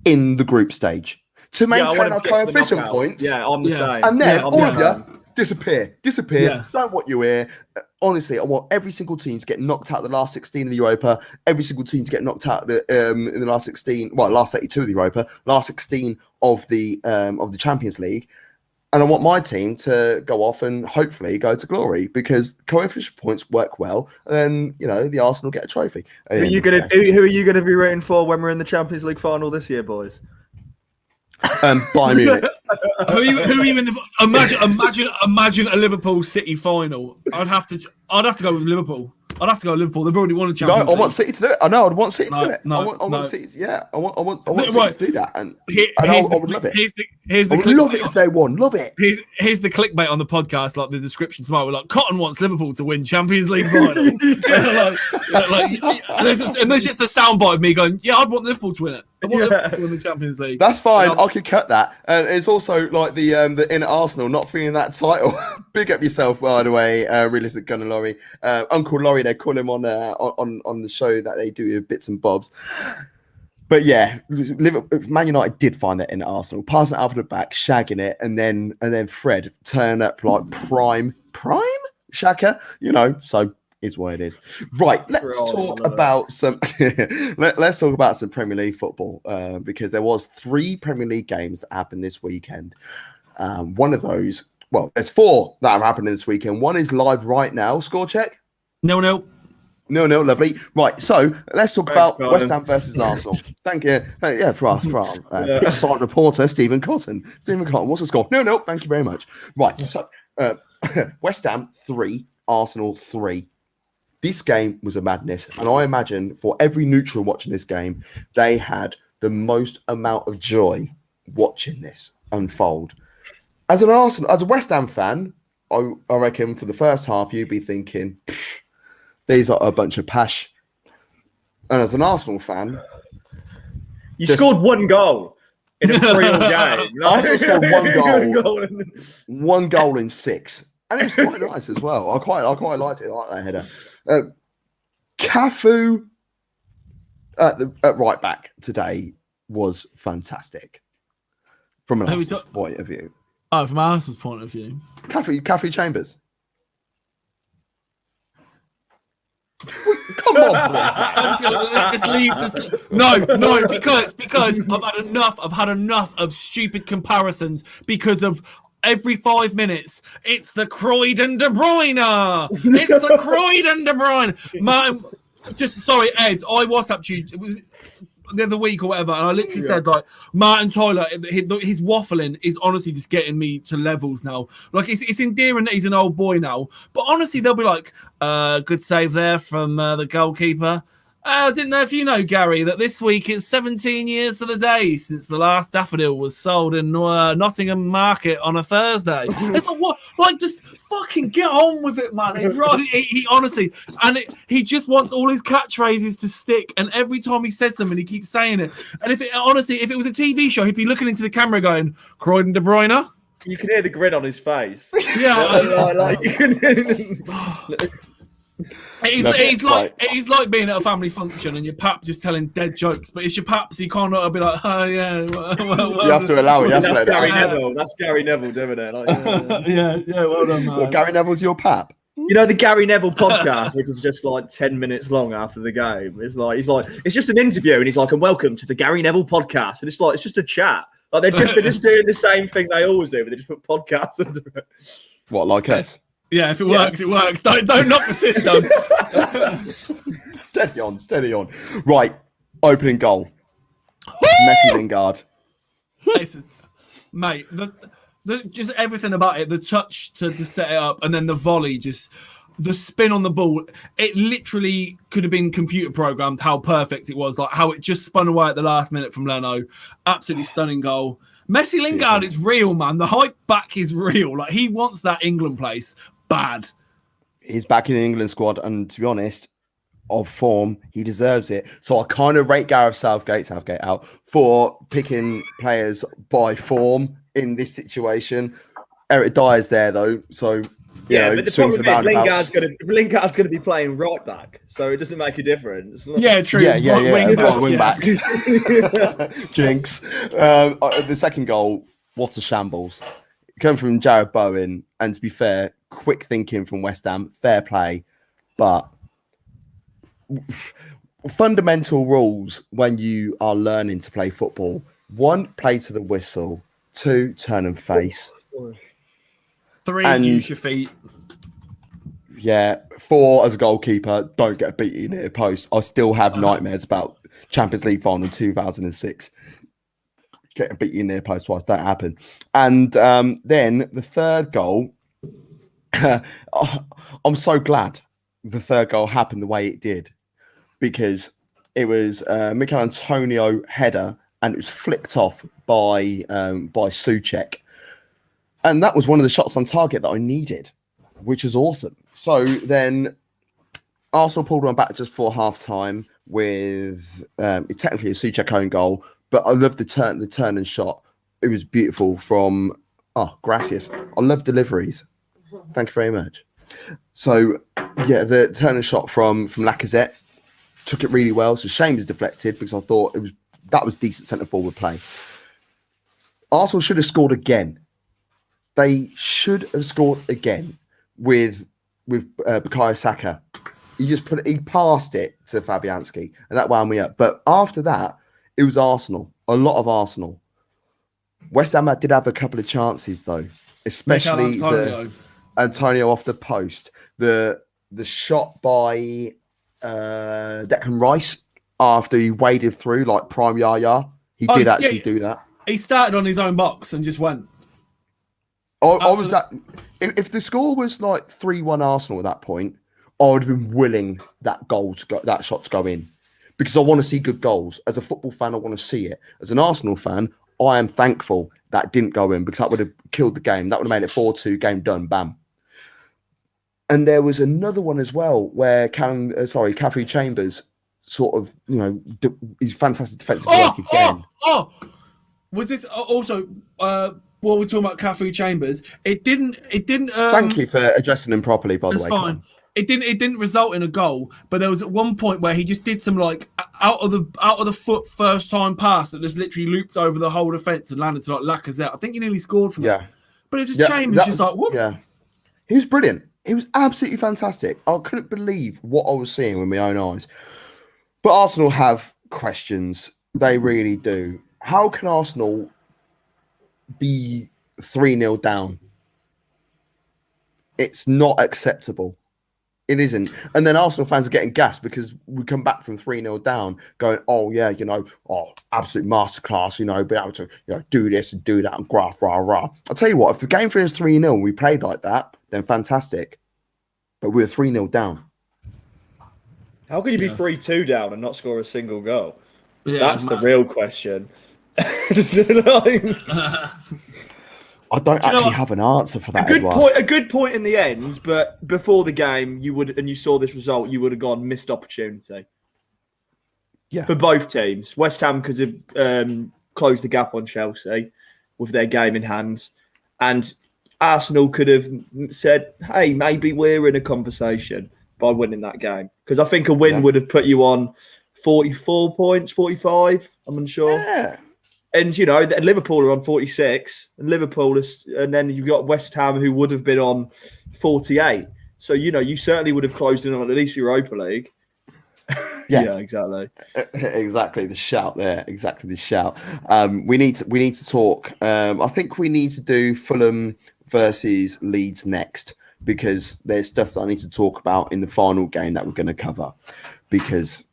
in the group stage to maintain our coefficient points. Yeah, I'm the same. And then all of you disappear. Yeah. Don't want you here. Honestly, I want every single team to get knocked out of the last 16 of the Europa. Every single team to get knocked out in the last 16. Well, last 32 of the Europa. Last 16 of the Champions League. And I want my team to go off and hopefully go to glory because coefficient points work well. And then, the Arsenal get a trophy. Who are you going to be rooting for when we're in the Champions League final this year, boys? Bayern Munich. Who are you in the? Imagine a Liverpool City final. I'd have to go with Liverpool. I'd have to go Liverpool. They've already won a No, Champions I League. want City to do it. I know. I'd want City to do it. No, I want no. City. Yeah, I want City Right. to do that, and Here- I here's the- would love it. Here's the I would clickbait. love it if they won. Love it. Here's the clickbait on the podcast, like the description tomorrow. We're like, Cotton wants Liverpool to win Champions League final. and there's just a soundbite of me going, yeah, I'd want Liverpool to win it. I want Liverpool to win the Champions League. That's fine. I could cut that. And it's also like the in Arsenal not feeling that title. Big up yourself, by the way, realistic Gunner Laurie, Uncle Laurie. They call him on the show that they do with bits and bobs. But yeah, Man United did find that in Arsenal, passing it out of the back, shagging it, and then Fred turn up like prime Shaka, So is what it is. Right, let's talk about some. Let's talk about some Premier League football because there was 3 Premier League games that happened this weekend. One of those, well, there's 4 that are happening this weekend. One is live right now. Score check. No. No, lovely. Right, so let's talk about West Ham versus Arsenal. Thank you. Yeah, for our pitch side reporter, Stephen Cotton. What's the score? No, thank you very much. Right, so West Ham 3, Arsenal 3. This game was a madness, and I imagine for every neutral watching this game, they had the most amount of joy watching this unfold. As a West Ham fan, I reckon for the first half you'd be thinking, these are a bunch of pash. And as an Arsenal fan, you scored 1 goal in a 3-all game. Arsenal scored 1 goal in 6. And it was quite nice as well. I quite liked it. I like that header. Cafu at right back today was fantastic from an Arsenal point of view. Oh, from Arsenal's point of view, Cafu Chambers. Come on, just leave. No, because I've had enough of stupid comparisons because of. Every 5 minutes, it's the Croydon De Bruyne. It's the Croydon De Bruyne. Man, sorry, Ed. I WhatsApped you. It was the other week or whatever, and I literally said like Martin Tyler. His waffling is honestly just getting me to levels now. Like it's endearing that he's an old boy now, but honestly, they'll be like, "Good save there from the goalkeeper." I didn't know if you know, Gary, that this week it's 17 years to the day since the last daffodil was sold in Nottingham Market on a Thursday. It's like, what? Like, just fucking get on with it, man. He honestly, and he just wants all his catchphrases to stick. And every time he says something, he keeps saying it. And if it was a TV show, he'd be looking into the camera going, Croydon De Bruyne. You can hear the grin on his face. Yeah. You can. It's like being at a family function and your pap just telling dead jokes, but it's your pap, so you can't be like, oh yeah. You have to allow it. That's Gary Neville. That's Gary Neville doing it. Like, yeah, well done, man. Well, Gary Neville's your pap. You know the Gary Neville podcast, which is just like 10 minutes long after the game. It's like it's just an interview, and he's like, "And welcome to the Gary Neville podcast," and it's just a chat. Like they're just doing the same thing they always do, but they just put podcasts under it. What, like us? Yeah, if it works, it works. Don't knock the system. Steady on. Right, opening goal. Messi Lingard. Mate, the just everything about it, the touch to set it up, and then the volley, just the spin on the ball. It literally could have been computer programmed how perfect it was, like how it just spun away at the last minute from Leno. Absolutely stunning goal. Messi Lingard is real, man. The hype back is real. Like he wants that England place bad. He's back in the England squad, and to be honest, of form, he deserves it. So I kind of rate Gareth Southgate out for picking players by form in this situation. Eric Dyer's there though, so but the problem is Lingard's going to be playing right back, so it doesn't make a difference. Yeah, true. Wing back. Jinx. The second goal, what a shambles. Coming from Jared Bowen, and to be fair, quick thinking from West Ham, fair play, but fundamental rules when you are learning to play football: 1, play to the whistle; 2, turn and face; 3, use your feet; 4, as a goalkeeper, don't get beaten near a post. I still have nightmares about Champions League final 2006. Getting beaten near post twice, don't happen. And then the third goal, I'm so glad the third goal happened the way it did, because it was Mikel Antonio header and it was flicked off by Souček. And that was one of the shots on target that I needed, which was awesome. So then Arsenal pulled one back just before half-time with technically a Souček own goal, but I love the turn and shot. It was beautiful from gracias. I love deliveries. Thank you very much. So yeah, the turn and shot from Lacazette took it really well. So shame is deflected because I thought that was decent centre forward play. Arsenal should have scored again. They should have scored again with Bukayo Saka. He passed it to Fabianski, and that wound me up. But after that, it was Arsenal. A lot of Arsenal. West Ham did have a couple of chances though, especially the Antonio off the post, the shot by Declan Rice after he waded through like prime Yaya. He did actually do that. He started on his own box and just went. I was that. If the score was like 3-1 Arsenal at that point, I would have been willing that shot to go in, because I want to see good goals. As a football fan, I want to see it. As an Arsenal fan, I am thankful that didn't go in, because that would have killed the game. That would have made it 4-2, game done, bam. And there was another one as well where Cafu Chambers sort of, he's fantastic defensive work again. Was this also while we're talking about Cafu Chambers? It didn't. Thank you for addressing him properly, by the way. That's fine. It didn't result in a goal, but there was at one point where he just did some like out of the foot first time pass that just literally looped over the whole defence and landed to like Lacazette. I think he nearly scored from that. But it's just Chambers just like whoop. Yeah, he was brilliant. He was absolutely fantastic. I couldn't believe what I was seeing with my own eyes. But Arsenal have questions. They really do. How can Arsenal be 3-0 down? It's not acceptable. It isn't. And then Arsenal fans are getting gassed because we come back from 3-0 down going, absolute masterclass, be able to, do this and do that and graph, rah, rah. I'll tell you what, if the game finished 3-0 and we played like that, then fantastic. But we're 3-0 down. How can you be 3-2 down and not score a single goal? Yeah, that's the real question. I don't actually have an answer for that. A good point in the end, but before the game, you saw this result, you would have gone missed opportunity. Yeah, for both teams. West Ham could have closed the gap on Chelsea with their game in hand, and Arsenal could have said, "Hey, maybe we're in a conversation by winning that game." Because I think a win would have put you on 44 points, 45. I'm unsure. Yeah. And, Liverpool are on 46, and and then you've got West Ham who would have been on 48. So, you certainly would have closed in on at least Europa League. Yeah, exactly. Exactly the shout there. Exactly the shout. We need to talk. I think we need to do Fulham versus Leeds next, because there's stuff that I need to talk about in the final game that we're going to cover, because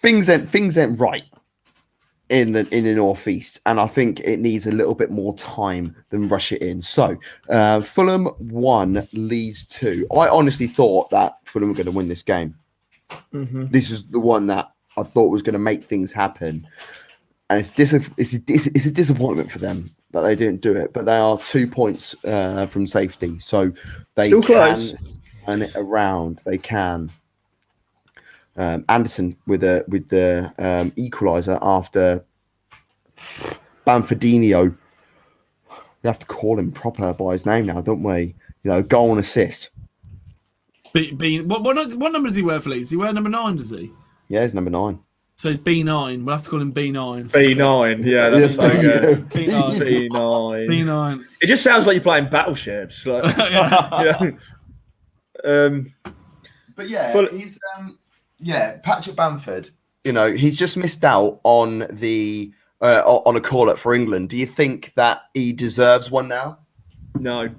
things ain't right in the northeast, and I think it needs a little bit more time than rush it in. So Fulham 1, Leeds 2. I honestly thought that Fulham were going to win this game. Mm-hmm. This is the one that I thought was going to make things happen, and it's a disappointment for them that they didn't do it. But they are 2 points from safety, so they still can close. Turn it around. They can. Anderson with the equaliser after Bamfordinho. We have to call him proper by his name now, don't we? Goal and assist. What number does he wear for Leeds? Does he wear number 9, does he? Yeah, he's number 9. So it's B9. We'll have to call him B9. B9, yeah, that's so good. B9. B9. It just sounds like you're playing battleships. Like, But yeah, he's Patrick Bamford. He's just missed out on on a call up for England. Do you think that he deserves one now? No.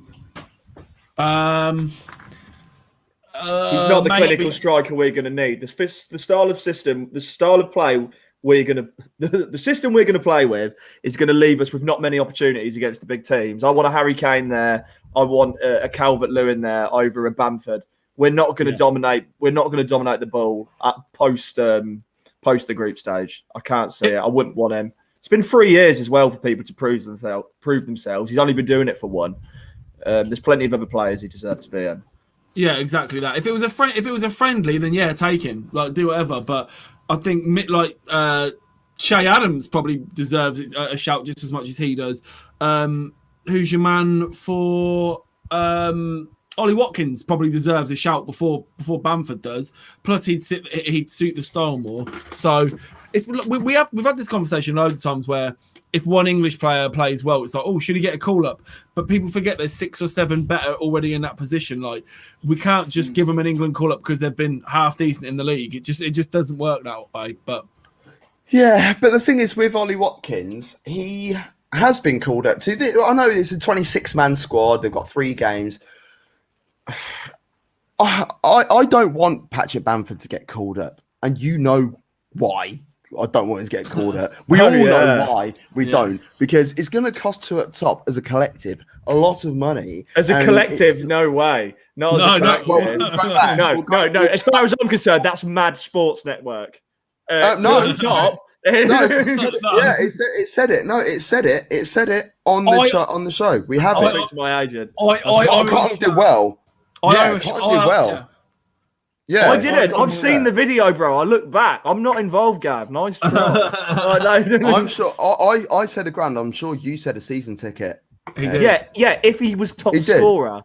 He's not the clinical striker we're going to need. The style of system, the style of play the system we're going to play with is going to leave us with not many opportunities against the big teams. I want a Harry Kane there. I want a Calvert-Lewin there over a Bamford. we're not going to dominate. We're not going to dominate the ball at post the group stage. I can't see it. I wouldn't want him. It's been 3 years as well for people to prove themselves. He's only been doing it for one. There's plenty of other players he deserves to be in. Yeah, exactly that. If it was a friendly, then yeah, take him. Like, do whatever. But I think Che Adams probably deserves a shout just as much as he does. Who's your man for Ollie Watkins? Probably deserves a shout before Bamford does. Plus, he'd suit the style more. So we've had this conversation loads of times where if one English player plays well, it's like, oh, should he get a call up? But people forget there's 6 or 7 better already in that position. Like, we can't just give them an England call up because they've been half decent in the league. It just doesn't work that way. But yeah, but the thing is with Ollie Watkins, he has been called up. I know it's a 26-man squad. They've got 3 games. I don't want Patrick Bamford to get called up, and you know why. I don't want him to get called up. We all know why we don't, because it's going to cost 2 up top as a collective a lot of money. As a collective, no way. No. As far as I'm concerned, that's Mad Sports Network. Top. Yeah, it said it. No, it said it. It said it on the show. We have it. Speak to my agent. Cotton did well. Cotton did well. Yeah, I didn't. I've seen the video, bro. I look back. I'm not involved, Gav. Nice try. I'm sure. I said £1,000. I'm sure you said a season ticket. Yeah. If he was top scorer.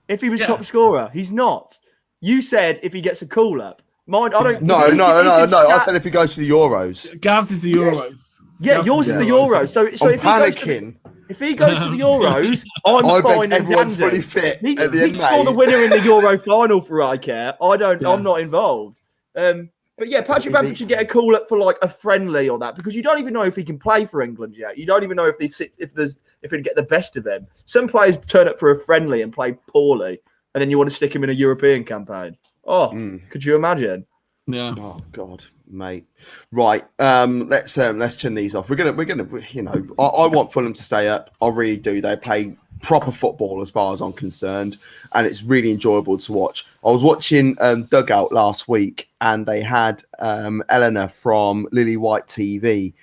If he was top scorer, he's not. You said if he gets a call up. Mine, I don't. No. I said if he goes to the Euros. Gav's is the Euros. Yeah, yours is the Euros. So I'm panicking. If he goes to the Euros, I'm fine. Everyone's fully fit he at the end, score the winner in the Euro final for I care. I'm not involved. But yeah, Patrick Bamford should get a call up for like a friendly or that, because you don't even know if he can play for England yet. You don't even know if he'd get the best of him. Some players turn up for a friendly and play poorly, and then you want to stick him in a European campaign. Could you imagine? Yeah. Oh God, mate. Right. Let's chin these off. We're gonna. I want Fulham to stay up. I really do. They play proper football as far as I'm concerned, and it's really enjoyable to watch. I was watching Dugout last week, and they had Eleanor from Lily White TV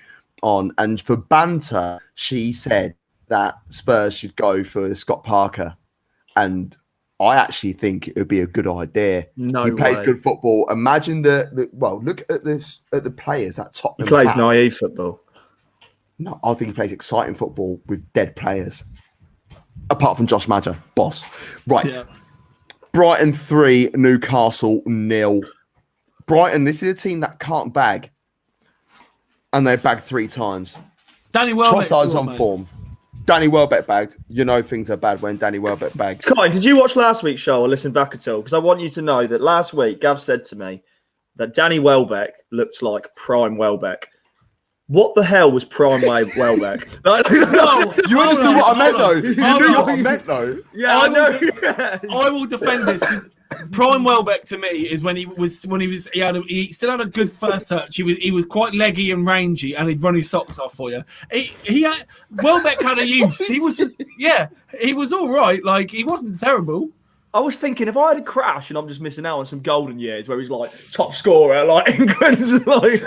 on, and for banter, she said that Spurs should go for Scott Parker, and I actually think it would be a good idea. He plays good football. Imagine look at this at the players that Tottenham. He plays naive football. No, I think he plays exciting football with dead players. Apart from Josh Madger, boss. Right. Yeah. Brighton 3, Newcastle 0. Brighton, this is a team that can't bag. And they bagged 3 times. Danny Welbeck's Trossard's on form. Danny Welbeck bagged. You know things are bad when Danny Welbeck bagged. Colin, did you watch last week's show or listen back at all? Because I want you to know that last week, Gav said to me that Danny Welbeck looked like prime Welbeck. What the hell was prime Welbeck? No, you understood what I meant, though. You knew what I meant, though. Yeah, I know. I will defend this, because prime Welbeck to me is when he still had a good first touch. He was quite leggy and rangy, and he'd run his socks off for you. Welbeck had a use. He was all right. Like, he wasn't terrible. I was thinking, if I had a crash and I'm just missing out on some golden years where he's like top scorer, like England, like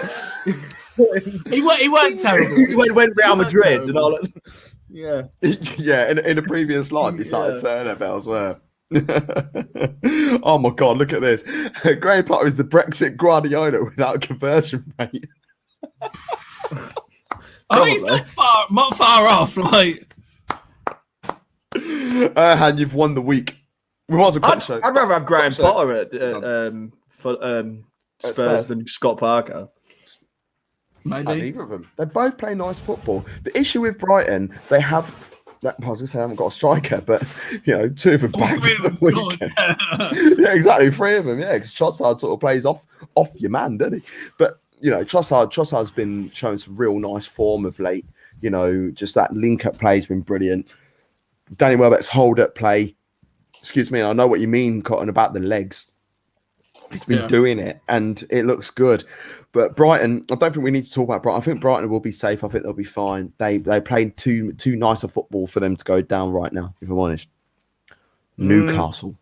he weren't terrible. He went Real Madrid and all. Yeah. In a previous life, he started turning up elsewhere. Oh my God, look at this. Graham Potter is the Brexit Guardiola without conversion rate. I mean, he's not far off. Like, and you've won the week. We might as well cut show. I'd rather have Graham Potter at Spurs than Scott Parker. Maybe. Neither of them. They both play nice football. The issue with Brighton, they have. I was going to say I haven't got a striker, but 2 of them bagged at the weekend. Yeah, exactly, 3 of them. Yeah, because Trossard sort of plays off your man, doesn't he? But Trossard's been showing some real nice form of late. Just that link-up play has been brilliant. Danny Welbeck's hold-up play. Excuse me, I know what you mean, Cotton, about the legs. He's been doing it, and it looks good. But Brighton, I don't think we need to talk about Brighton. I think Brighton will be safe. I think they'll be fine. They played too nice a football for them to go down right now, if I'm honest. Newcastle.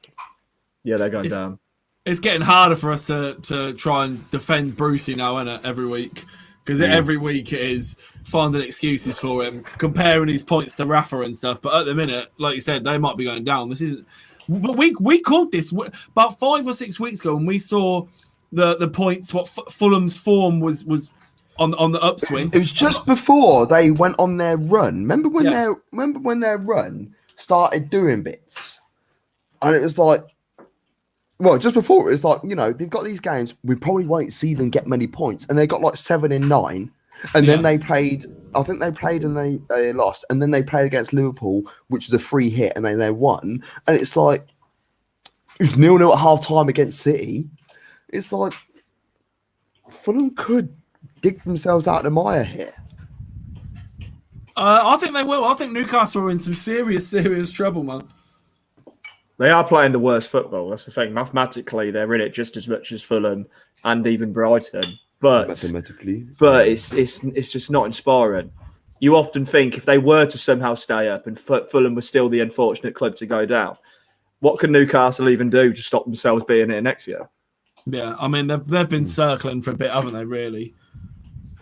Yeah, they're going down. It's getting harder for us to try and defend Brucey now, isn't it? Every week. Because every week it is finding excuses for him, comparing his points to Rafa and stuff. But at the minute, like you said, they might be going down. This isn't. But we called this about 5 or 6 weeks ago when we saw the points. What Fulham's form was on the upswing. It was just before they went on their run. Remember when their run started doing bits, and it was like. Well, just before it was like, they've got these games. We probably won't see them get many points. And they got like 7 in 9. And then they played, I think they played and they lost. And then they played against Liverpool, which was a free hit. And then they won. And it's like, it was 0-0 at half time against City. It's like, Fulham could dig themselves out of the mire here. I think they will. I think Newcastle are in some serious trouble, man. They are playing the worst football. That's the thing. Mathematically, they're in it just as much as Fulham and even Brighton. But it's just not inspiring. You often think if they were to somehow stay up and Fulham was still the unfortunate club to go down, what can Newcastle even do to stop themselves being it next year? Yeah, I mean, they've been circling for a bit, haven't they, really?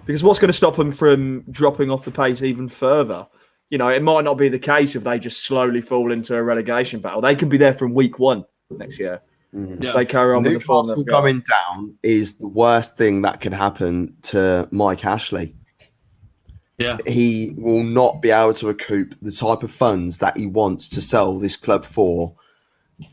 Because what's going to stop them from dropping off the pace even further? It might not be the case if they just slowly fall into a relegation battle. They could be there from week 1 next year. Yeah. If they carry on Newcastle with the form going down is the worst thing that could happen to Mike Ashley. Yeah. He will not be able to recoup the type of funds that he wants to sell this club for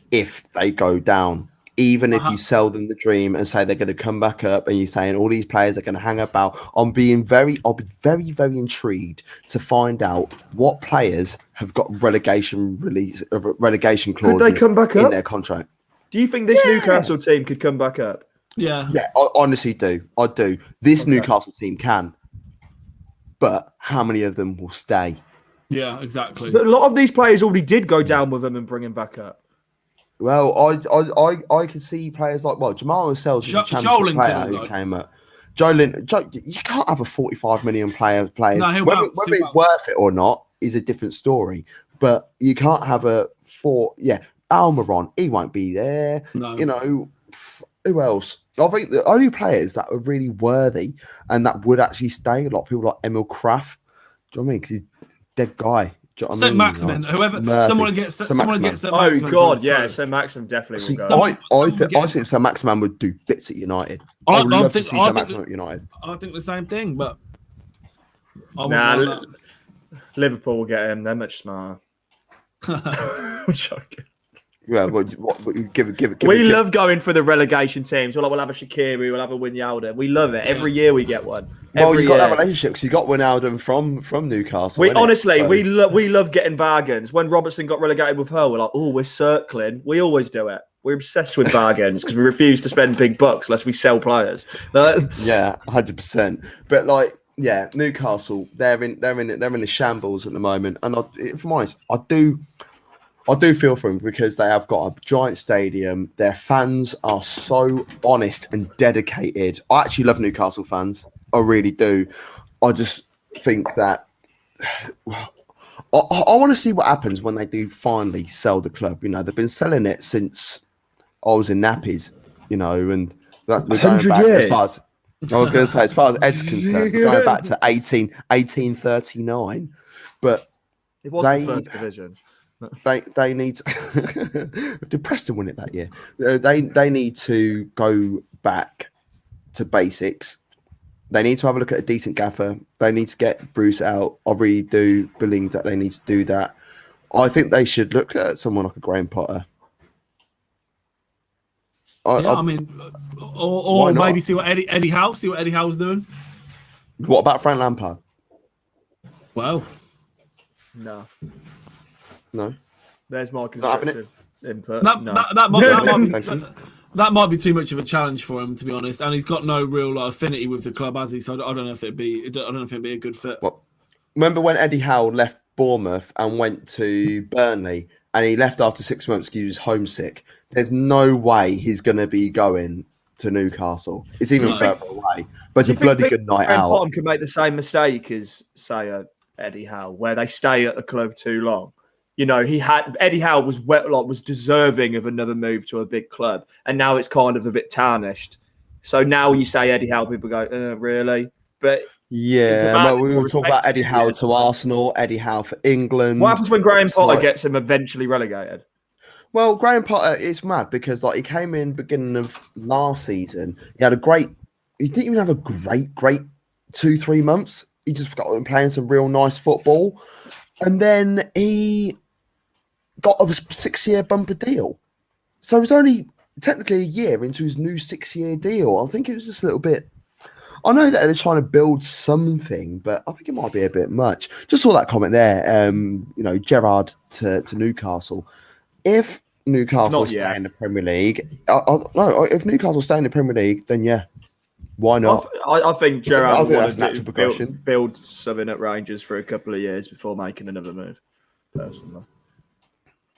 if they go down. Even if you sell them the dream and say they're going to come back up and you're saying all these players are going to hang about, I'll be very, very intrigued to find out what players have got relegation clauses they come back in up? their contract. Do you think this Newcastle team could come back up? Yeah. Yeah, I honestly do. I do. This Newcastle team can. But how many of them will stay? Yeah, exactly. But a lot of these players already did go down with them and bring him back up. Well, I can see players like Jamal Lascelles is a championship player who came up. You can't have a 45 million player playing. No, whether it's worth it or not is a different story. But you can't have Almiron, he won't be there. No. Who else? I think the only players that are really worthy and that would actually stay, a lot of people like Emil Kraft. Do you know what I mean? Because he's a dead guy. St. Maximin, someone gets St. Maximin. Oh God, yeah, St. Maximin definitely will go. I think St. Maximin would do bits at United. I would love to see St. Maximin at United. I think the same thing, but Liverpool will get him. They're much smarter. I'm joking. Yeah, we love going for the relegation teams. We'll have a Shaqiri, we'll have a Wijnaldum. We love it. Every year we get one. You got that relationship because you got Wijnaldum from Newcastle. We love getting bargains. When Robertson got relegated with Howe, we're like, we're circling. We always do it. We're obsessed with bargains because we refuse to spend big bucks unless we sell players. Yeah, 100%. But Newcastle, they're in the shambles at the moment, and if I'm honest, I do feel for them because they have got a giant stadium. Their fans are so honest and dedicated. I actually love Newcastle fans. I really do. I just think that I want to see what happens when they do finally sell the club. They've been selling it since I was in nappies, and we're going back as far as I was going to say, as far as Ed's concerned, we're going back to 1839. But it was the first division. They need to, did Preston win it that year? They need to go back to basics. They need to have a look at a decent gaffer. They need to get Bruce out. I really do believe that they need to do that. I think they should look at someone like a Graham Potter. Or maybe see what Eddie Howe's doing. What about Frank Lampard? Well, no. There's my constructive input. That might be too much of a challenge for him, to be honest. And he's got no real affinity with the club, has he? So I don't know if it'd be a good fit. Well, remember when Eddie Howe left Bournemouth and went to Burnley, and he left after 6 months because he was homesick? There's no way he's going to be going to Newcastle. It's even further away, but it's a bloody good night out. Potter could make the same mistake as, say, Eddie Howe, where they stay at the club too long. Eddie Howe was deserving of another move to a big club, and now it's kind of a bit tarnished. So now you say Eddie Howe, people go, really? But yeah, we were talking about Eddie Howe to Arsenal, Eddie Howe for England. What happens when Graham Potter gets him eventually relegated? Well, Graham Potter, it's mad because he came in beginning of last season. He didn't even have a great 2-3 months. He just got him playing some real nice football. And then he got a 6-year bumper deal. So it was only technically a year into his new 6-year deal. I think it was just a little bit. I know that they're trying to build something, but I think it might be a bit much. Just saw that comment there. Gerrard to Newcastle. If Newcastle stay in the Premier League, if Newcastle stay in the Premier League, then yeah, why not? I think Gerrard that's natural progression. Build something at Rangers for a couple of years before making another move. Personally,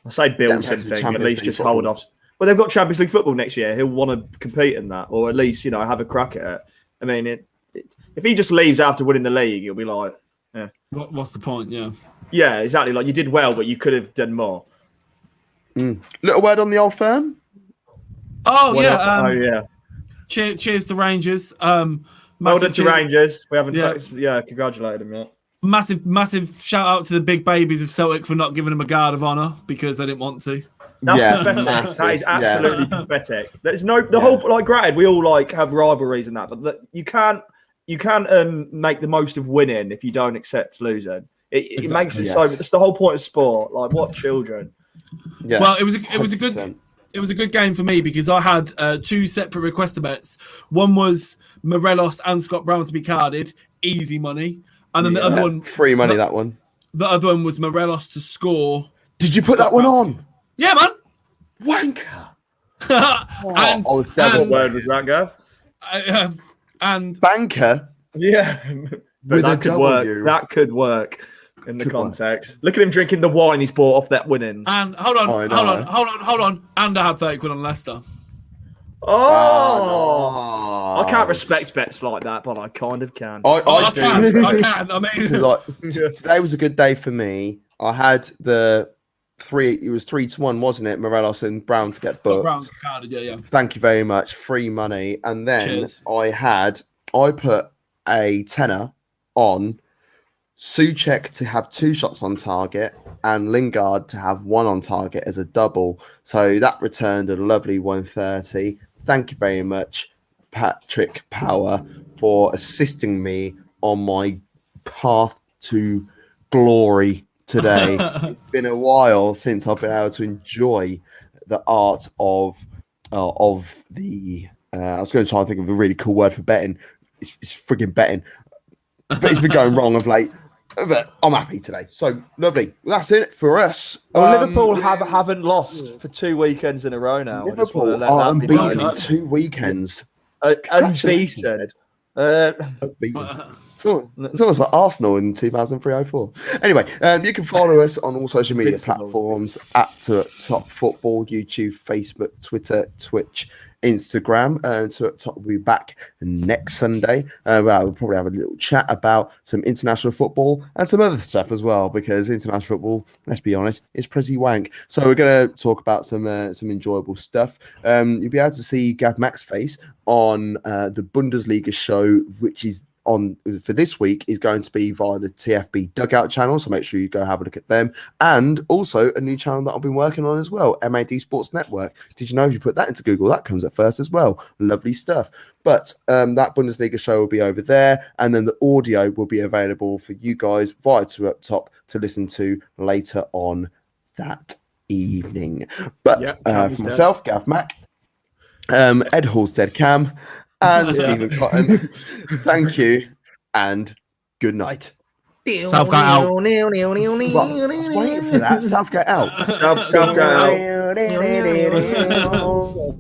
I say build something, at least just hold off. Well, they've got Champions League football next year. He'll want to compete in that, or at least have a crack at it. I mean, if he just leaves after winning the league, he'll be like, yeah. What's the point? Yeah. Yeah, exactly. Like, you did well, but you could have done more. Little word on the old firm. Oh, yeah. Yeah. Cheers to Rangers. Well done to Rangers. We haven't congratulated them yet. Massive shout out to the big babies of Celtic for not giving them a guard of honour because they didn't want to. That's pathetic. Massive. That is absolutely pathetic. There's whole granted we all have rivalries and that, but you can't make the most of winning if you don't accept losing. It makes it so. It's the whole point of sport. Like, what children? Yeah. Well, it was a good game for me because I had 2 separate requester bets. One was Morelos and Scott Brown to be carded, easy money, and then the other one free money. That one. The other one was Morelos to score. Did you put that one on? Yeah, man. Wanker. I was dead. What word was that, Gav? And banker. Yeah, but that could work. That could work in the context. Look at him drinking the wine he's bought off that winning. And hold on. And I had 30 quid on Leicester. Oh, I can't respect bets like that, but I kind of can. I do. I can. I mean, today was a good day for me. I had the 3. It was 3-1, wasn't it? Morelos and Brown to get booked. Brown carded, yeah. Thank you very much. Free money, and then I put a tenner on Souček to have 2 shots on target and Lingard to have 1 on target as a double. So that returned a lovely 130. Thank you very much, Patrick Power, for assisting me on my path to glory today. It's been a while since I've been able to enjoy the art of the. I was going to try and think of a really cool word for betting. It's frigging betting, but it's been going wrong of late. But I'm happy today. So lovely. That's it for us. Well, Liverpool haven't lost for 2 weekends in a row now. Liverpool are unbeaten in 2 weekends. Unbeaten. It's almost like Arsenal in 2003-04. Anyway, you can follow us on all social media platforms at Top Football, YouTube, Facebook, Twitter, Twitch, Instagram. Top will be back next Sunday. We'll probably have a little chat about some international football and some other stuff as well, because international football, let's be honest, is pretty wank. So we're going to talk about some enjoyable stuff. You'll be able to see Gav Mac's face on the Bundesliga show, which is on for this week is going to be via the TFB Dugout channel, so make sure you go have a look at them, and also a new channel that I've been working on as well, MAD Sports Network. Did you know if you put that into Google, that comes up first as well? Lovely stuff. But that Bundesliga show will be over there, and then the audio will be available for you guys via to Up Top to listen to later on that evening. But for myself, Gav Mac, Ed Halstead Cam, and Stephen Cotton, thank you and good night. Southgate out. I was waiting for that. Southgate out. Southgate out.